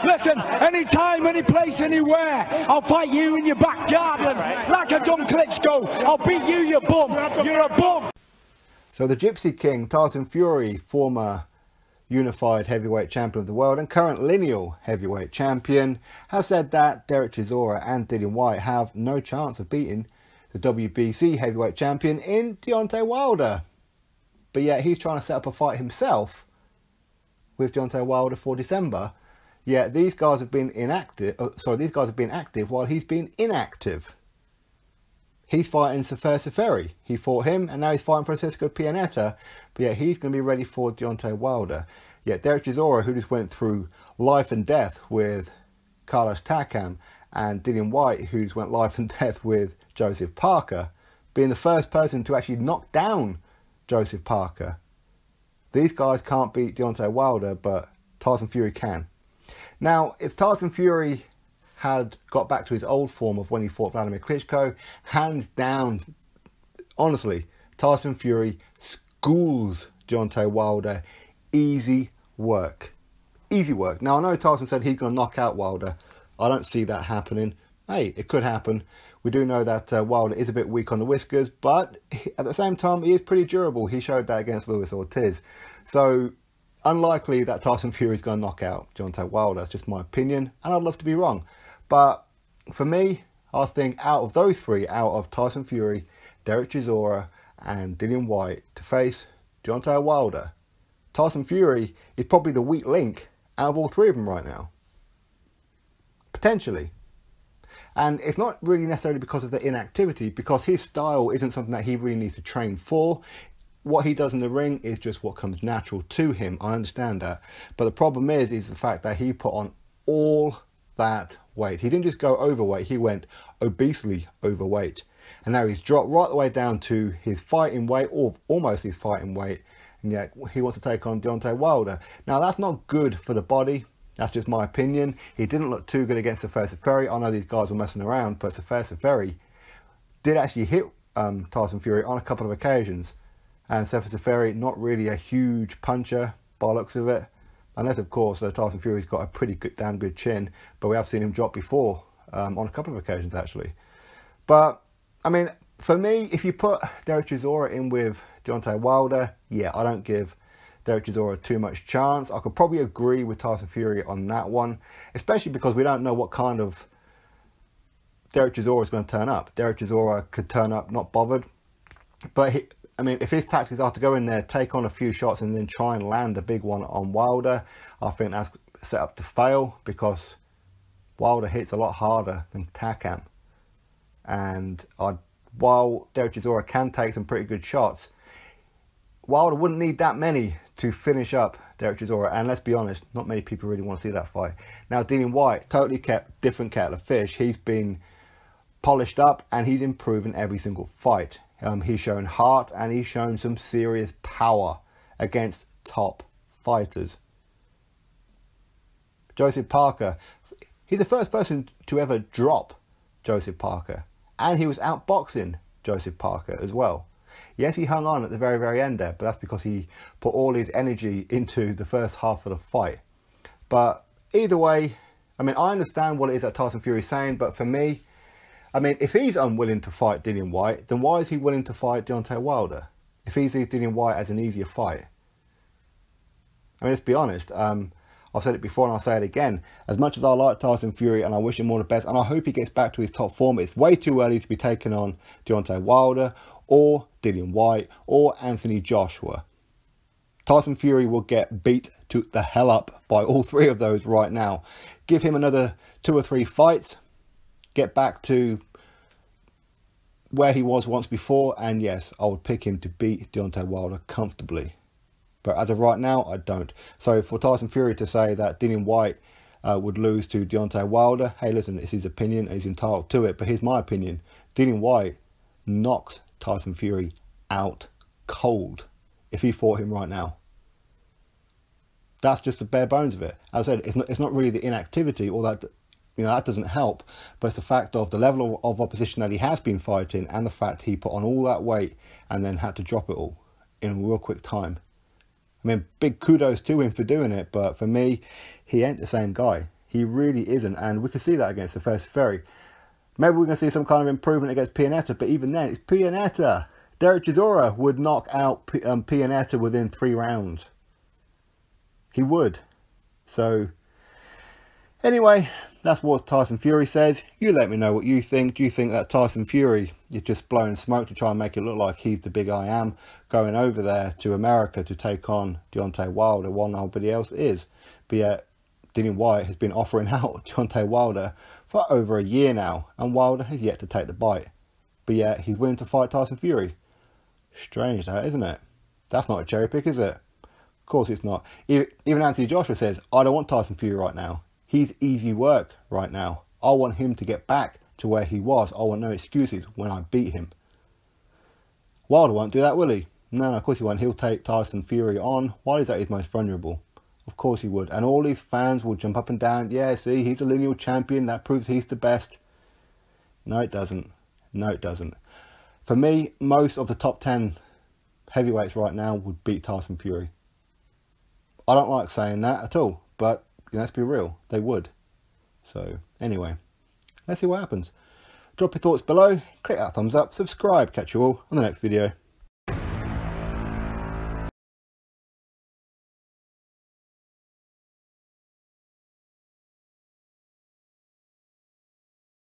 Listen, anytime, any place, anywhere, I'll fight you in your back garden. Like a dumb Klitschko, I'll beat you, you bum. You're a bum. So the Gypsy King, Tyson Fury, former unified heavyweight champion of the world and current lineal heavyweight champion, has said that Dereck Chisora and Dillian Whyte have no chance of beating the WBC heavyweight champion in Deontay Wilder. But yet he's trying to set up a fight himself with Deontay Wilder for December. Yet these guys have been active while he's been inactive. He's fighting Tyson Fury. He fought him and now he's fighting Francisco Pianeta. But yet he's going to be ready for Deontay Wilder. Yet Dereck Chisora, who just went through life and death with Carlos Takam, and Dillian Whyte, who just went life and death with Joseph Parker, being the first person to actually knock down Joseph Parker. These guys can't beat Deontay Wilder, but Tyson Fury can. Now, if Tyson Fury had got back to his old form of when he fought Vladimir Klitschko, hands down, honestly, Tyson Fury schools Deontay Wilder. Easy work. Easy work. Now, I know Tyson said he's going to knock out Wilder. I don't see that happening. Hey, it could happen. We do know that Wilder is a bit weak on the whiskers, but at the same time, he is pretty durable. He showed that against Luis Ortiz. So, unlikely that Tyson Fury is going to knock out Deontay Wilder. That's just my opinion, and I'd love to be wrong. But for me, I think out of those three, out of Tyson Fury, Dereck Chisora, and Dillian Whyte to face Deontay Wilder, Tyson Fury is probably the weak link out of all three of them right now. Potentially. And it's not really necessarily because of the inactivity, because his style isn't something that he really needs to train for. What he does in the ring is just what comes natural to him. I understand that. But the problem is the fact that he put on all that weight. He didn't just go overweight, he went obesely overweight. And now he's dropped right the way down to his fighting weight, or almost his fighting weight. And yet he wants to take on Deontay Wilder. Now that's not good for the body. That's just my opinion. He didn't look too good against Tyson Fury. I know these guys were messing around, but Tyson Fury did actually hit Tyson Fury on a couple of occasions. And Tyson Fury, not really a huge puncher by the looks of it. Unless, of course, Tyson Fury's got a pretty good, damn good chin. But we have seen him drop before, on a couple of occasions, actually. But, I mean, for me, if you put Dereck Chisora in with Deontay Wilder, yeah, I don't give Dereck Chisora too much chance. I could probably agree with Tyson Fury on that one, especially because we don't know what kind of Dereck Chisora is going to turn up. Dereck Chisora could turn up not bothered, but I mean, if his tactics are to go in there, take on a few shots and then try and land a big one on Wilder, I think that's set up to fail, because Wilder hits a lot harder than Takam. And while Dereck Chisora can take some pretty good shots, Wilder wouldn't need that many to finish up Dereck Chisora. And let's be honest, not many people really want to see that fight. Now, Dillian Whyte, totally different kettle of fish. He's been polished up and he's improving every single fight. He's shown heart and he's shown some serious power against top fighters. Joseph Parker, he's the first person to ever drop Joseph Parker. And he was outboxing Joseph Parker as well. Yes, he hung on at the very, very end there, but that's because he put all his energy into the first half of the fight. But either way, I mean, I understand what it is that Tyson Fury is saying, but for me, I mean, if he's unwilling to fight Dillian Whyte, then why is he willing to fight Deontay Wilder? If he sees Dillian Whyte as an easier fight. I mean, let's be honest. I've said it before and I'll say it again. As much as I like Tyson Fury and I wish him all the best, and I hope he gets back to his top form, it's way too early to be taking on Deontay Wilder or Dillian Whyte or Anthony Joshua. Tyson Fury will get beat to the hell up by all three of those right now. Give him another 2 or 3 fights. Get back to where he was once before, and yes, I would pick him to beat Deontay Wilder comfortably. But as of right now, I don't. So for Tyson Fury to say that Dillian Whyte would lose to Deontay Wilder, hey, listen, it's his opinion, he's entitled to it. But here's my opinion. Dillian Whyte knocks Tyson Fury out cold if he fought him right now. That's just the bare bones of it. As I said, it's not really the inactivity or that, you know, that doesn't help, but it's the fact of the level of opposition that he has been fighting and the fact he put on all that weight and then had to drop it all in a real quick time. I mean, big kudos to him for doing it, but for me, he ain't the same guy. He really isn't, and we could see that against the first Fury. Maybe we're going to see some kind of improvement against Pianeta, but even then, it's Pianeta. Dereck Chisora would knock out Pianeta within 3 rounds. He would. So, anyway, that's what Tyson Fury says. You let me know what you think. Do you think that Tyson Fury is just blowing smoke to try and make it look like he's the big I am, going over there to America to take on Deontay Wilder while nobody else is? But yet, Dillian Whyte has been offering out Deontay Wilder for over a year now, and Wilder has yet to take the bite. But yet, he's willing to fight Tyson Fury. Strange that, isn't it? That's not a cherry pick, is it? Of course it's not. Even Anthony Joshua says, I don't want Tyson Fury right now. He's easy work right now. I want him to get back to where he was. I want no excuses when I beat him. Wilder won't do that, will he? No, of course he won't. He'll take Tyson Fury on while he's at his most vulnerable. Of course he would. And all these fans will jump up and down. Yeah, see, he's a lineal champion. That proves he's the best. No, it doesn't. No, it doesn't. For me, most of the top 10 heavyweights right now would beat Tyson Fury. I don't like saying that at all, but let's be real, they would. So, anyway, let's see what happens. Drop your thoughts below, click that thumbs up, subscribe, catch you all on the next video.